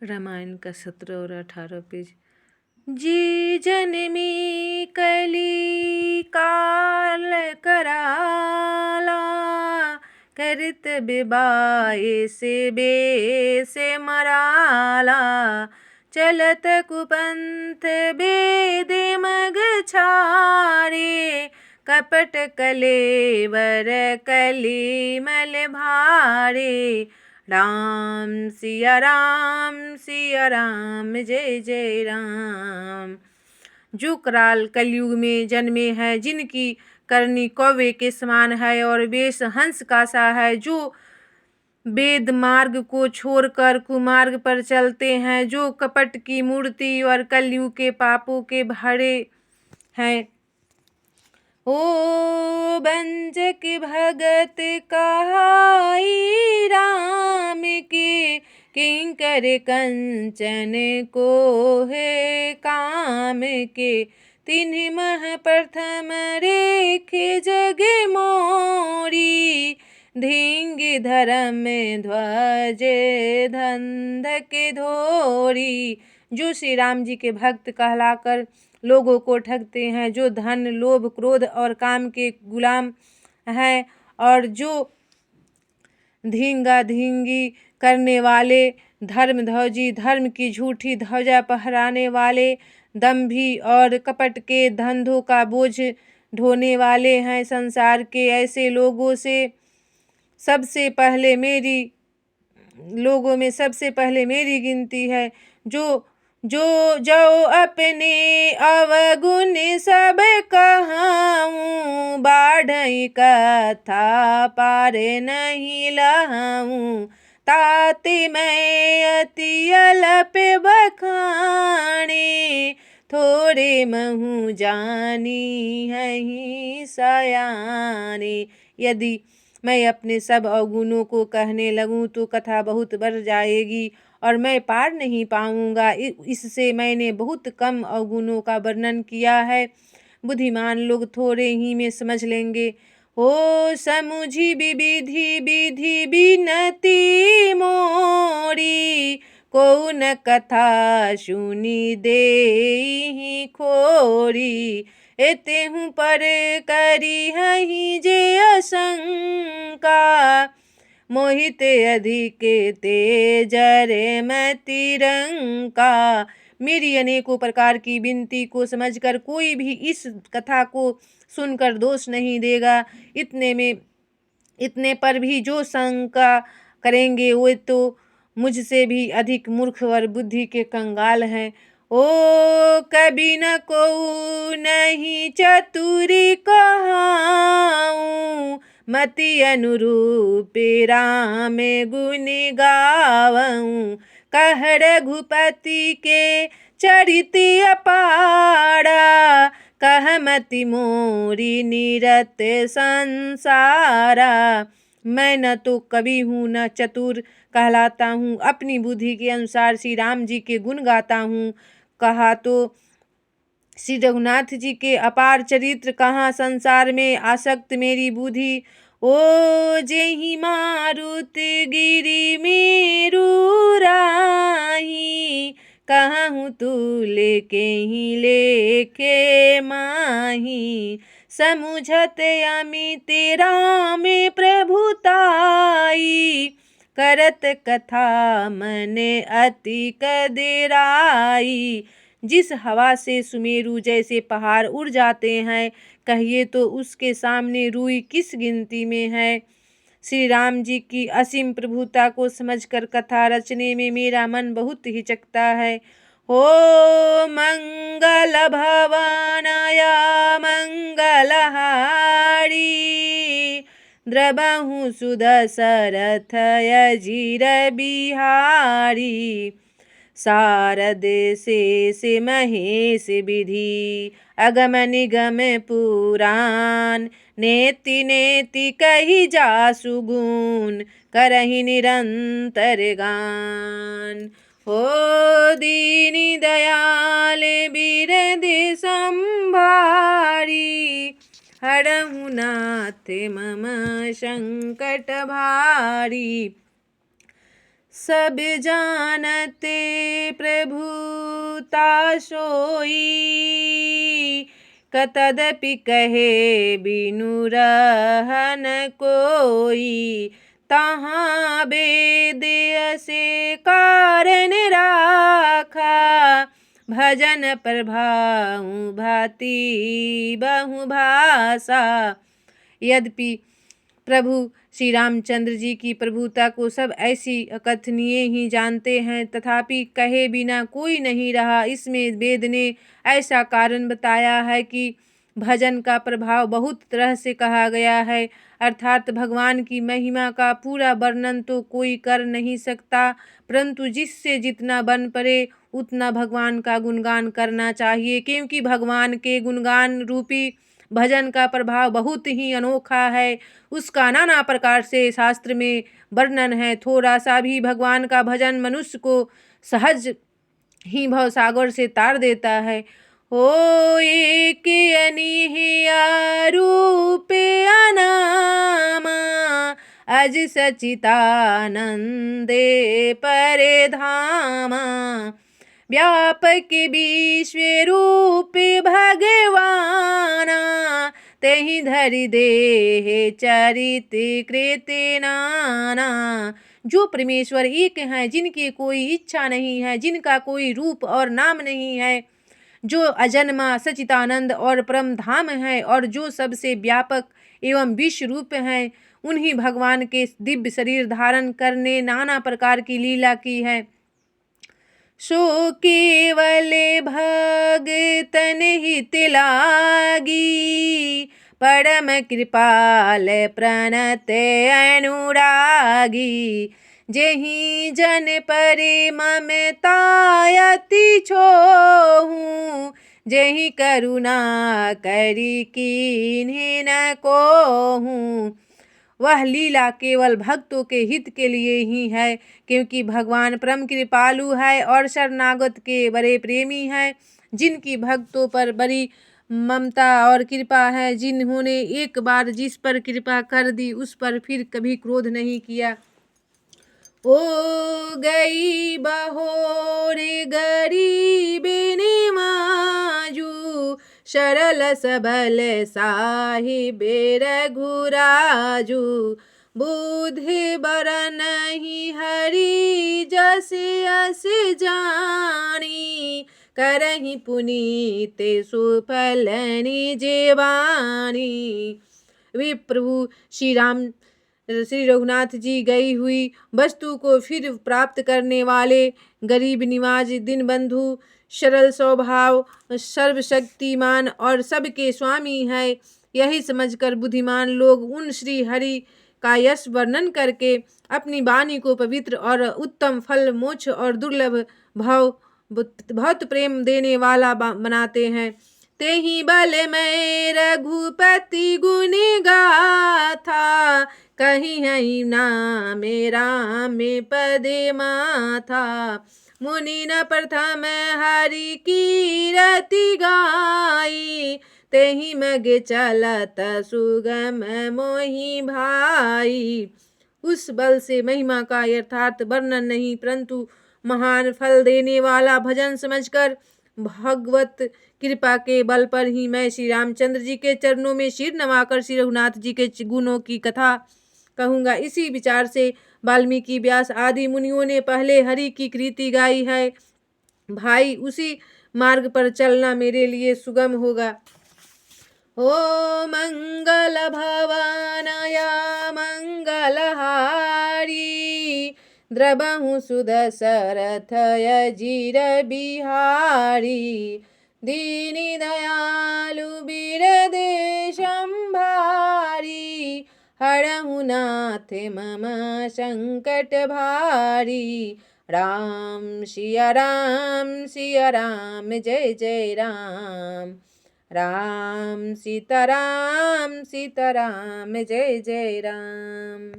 रामायण का 17 और 18 पेज। जी जनमी कली काल कराला, करत बिबाए से बे से मराला, चलत कुपंथ बेद मग छारे, कपट कलेवर कली मल भारे। राम सिया राम जय जय राम। जो कराल कलयुग में जन्मे हैं, जिनकी करनी कौवे के समान है और वेश हंस का सा है, जो वेद मार्ग को छोड़कर कुमार्ग पर चलते हैं, जो कपट की मूर्ति और कलयुग के पापों के भरे हैं। ओ बंजक भगत कहाई राम के, किंकर कंचन को है काम के। तिन्हि मह प्रथम रेखे जग मोरी, धिंग धर्म ध्वज धंधक धोरी। जो श्री राम जी के भक्त कहलाकर लोगों को ठगते हैं, जो धन लोभ क्रोध और काम के गुलाम हैं, और जो धींगा धींगी करने वाले, धर्म ध्वजी धर्म की झूठी ध्वजा फहराने वाले, दंभी और कपट के धंधों का बोझ ढोने वाले हैं। संसार के ऐसे लोगों में सबसे पहले मेरी गिनती है। जो अपने अवगुण सब कहाऊं, बाढ़ई कथा पार नहीं लाऊं। ताते मैं अति अल्प बखाने, थोड़े महु जानी है सयाने। यदि मैं अपने सब अवगुणों को कहने लगूं तो कथा बहुत बढ़ जाएगी और मैं पार नहीं पाऊंगा। इससे मैंने बहुत कम अवगुणों का वर्णन किया है, बुद्धिमान लोग थोड़े ही में समझ लेंगे। हो समुझी विधि विधि बिनती मोरी, को न कथा सुनी दे खोरी। एतेहु पर करी हही जे आशंका, मोहित अधिक तेजरे मति रंका। मेरी अनेकों प्रकार की विनती को समझकर कोई भी इस कथा को सुनकर दोष नहीं देगा। इतने पर भी जो शंका करेंगे वो तो मुझसे भी अधिक मूर्ख और बुद्धि के कंगाल हैं। ओ कभी न को नहीं चतुरी कहाऊं, मति अनुरूप राम गुण गावऊं। कह रघुपति के चरित अपारा, कह मति मोरी निरत संसारा। मैं न तो कवि हूँ न चतुर कहलाता हूँ, अपनी बुद्धि के अनुसार श्री राम जी के गुण गाता हूँ। कहा तो श्री रघुनाथ जी के अपार चरित्र, कहाँ संसार में आसक्त मेरी बुद्धि। ओ जेहि मारुत गिरि मेरु राही, कहूँ तू लेके ही लेके माही। समुझत अमित राम प्रभुताई, करत कथा मन अति कदेराई। जिस हवा से सुमेरु जैसे पहाड़ उड़ जाते हैं, कहिए तो उसके सामने रूई किस गिनती में है। श्री राम जी की असीम प्रभुता को समझकर कथा रचने में मेरा मन बहुत हिचकता है। हो मंगल भवनया मंगलहारी, द्रबहु सुदशरथ अजिर बिहारी। शारद शेष महेश विधि, अगम निगम पुराण। नेति नेति कही जासु गुण, करहि निरंतर गान। हो दीनी दयाल बिरद संभारी, हरहु नाथ मम संकट भारी। सब जानते प्रभुता सोई, कतदपि कहे बिनु रहन कोई। तहाँ वेद से कारण राखा, भजन प्रभाऊ भांति बहु भाषा। यद्यपि प्रभु श्री रामचंद्र जी की प्रभुता को सब ऐसी अकथनीय ही जानते हैं, तथापि कहे बिना कोई नहीं रहा। इसमें वेद ने ऐसा कारण बताया है कि भजन का प्रभाव बहुत तरह से कहा गया है, अर्थात भगवान की महिमा का पूरा वर्णन तो कोई कर नहीं सकता, परंतु जिससे जितना बन पड़े उतना भगवान का गुणगान करना चाहिए, क्योंकि भगवान के गुणगान रूपी भजन का प्रभाव बहुत ही अनोखा है। उसका नाना प्रकार से शास्त्र में वर्णन है। थोड़ा सा भी भगवान का भजन मनुष्य को सहज ही भवसागर से तार देता है। हो एक अनिहिया रूप अनामा, अज सचितानंदे परे धामा। व्यापक विश्व रूप भगवाना, तेहि धरि देह चरित कृत नाना। जो परमेश्वर एक हैं, जिनकी कोई इच्छा नहीं है, जिनका कोई रूप और नाम नहीं है, जो अजन्मा सचितानंद और परम धाम है, और जो सबसे व्यापक एवं विश्व रूप हैं, उन्हीं भगवान के दिव्य शरीर धारण करने नाना प्रकार की लीला की है। सो केवल भगतन हित लागी, परम कृपाल प्रणत अनुरागी। जेहि जन परे ममता अति छोहू, जेहि करुणा करी कीन्हि न कोहू। वह लीला केवल भक्तों के हित के लिए ही है, क्योंकि भगवान परम कृपालु है और शरणागत के बड़े प्रेमी हैं, जिनकी भक्तों पर बड़ी ममता और कृपा है, जिन्होंने एक बार जिस पर कृपा कर दी उस पर फिर कभी क्रोध नहीं किया। ओ गई बहोर गरीब निमाजू, सरल सबल साहिब रघुराजू। बुद्धि बरनहि हरि जस अस जानी, करहि पुनीत सुफल निज वाणी। वे प्रभु श्री रघुनाथ जी गई हुई वस्तु को फिर प्राप्त करने वाले, गरीब निवाज, दीनबंधु, सरल स्वभाव, सर्वशक्तिमान और सबके स्वामी है। यही समझकर बुद्धिमान लोग उन श्री हरि का यश वर्णन करके अपनी वाणी को पवित्र और उत्तम फल, मोक्ष और दुर्लभ बहुत प्रेम देने वाला बनाते हैं। तेहि बल मैं रघुपति गुण गाथा, कहीं है नाम राम पदे माथा। मुनि न प्रथम हरि कीरति गाई, तेहि मग चलत सुगम मोहि भाई। उस बल से महिमा का यथार्थ वर्णन नहीं, परंतु महान फल देने वाला भजन समझकर भगवत कृपा के बल पर ही मैं श्री रामचंद्र जी के चरणों में सिर नवाकर श्री रघुनाथ जी के गुणों की कथा कहूँगा। इसी विचार से वाल्मीकि, व्यास आदि मुनियों ने पहले हरि की कृति गाई है। भाई, उसी मार्ग पर चलना मेरे लिए सुगम होगा। ओ मंगल भवनया मंगलहारी, द्रबहु सुदशरथ अजीर बिहारी। दीनि दयालु बीरदेशं भारी, हरहु नाथ मम संकट भारी। राम सिया राम जय जय राम। राम सीता राम जय जय राम।